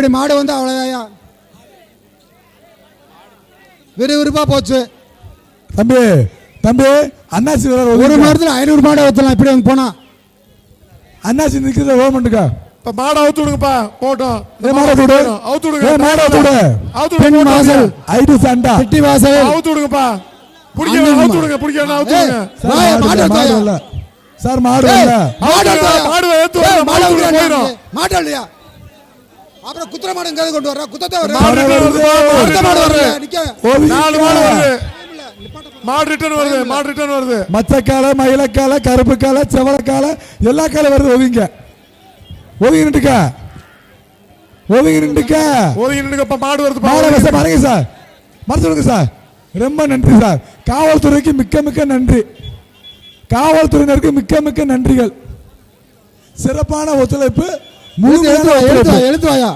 அப்படி மாடு வந்து அவ்வளோதாயா விறுவிறுப்பாக போச்சு. தம்பி தம்பி அண்ணாச்சி ஒரு மாதத்தில் 500 மாடு ஊற்றலாம். இப்படி வந்து போனா அண்ணாச்சி நிற்கிறத கவர்மெண்ட்டுக்கா இப்ப மாடு அவுத்து விடுங்கப்பா. போட்டோம் அவுத்து விடுங்க. வாசல் ஐடி சண்டா சிட்டி வாசல் அவுத்து விடுங்கப்பா. பிடிக்க அவுத்து விடுங்க. பிடிக்க அவுத்து விடுங்க. சார் மாடு இல்ல. மாடு ஏத்து போயிடும். மாடு இல்லையா அப்புறம் குத்துற மாடு எங்க கொண்டு வர குத்தத்தை வர மாடு வருது. நிக்க 4 மாடு வருது. மாடு ரிட்டர்ன் வருது. மாடு ரிட்டர்ன் வருது. மச்சக்கால மயிலக்கால கருப்பு கால செவலக்கால எல்லா கால வருது. ஒதுங்கி நின்றுக்க மாடு வருது. பாருங்க சார் மறைச்சு சார். ரொம்ப நன்றி சார். காவல்துறைக்கு மிக்க மிக்க நன்றி. காவல்துறையினருக்கு மிக்க மிக்க நன்றிகள். சிறப்பான ஒத்துழைப்பு. எழுத்து வாயா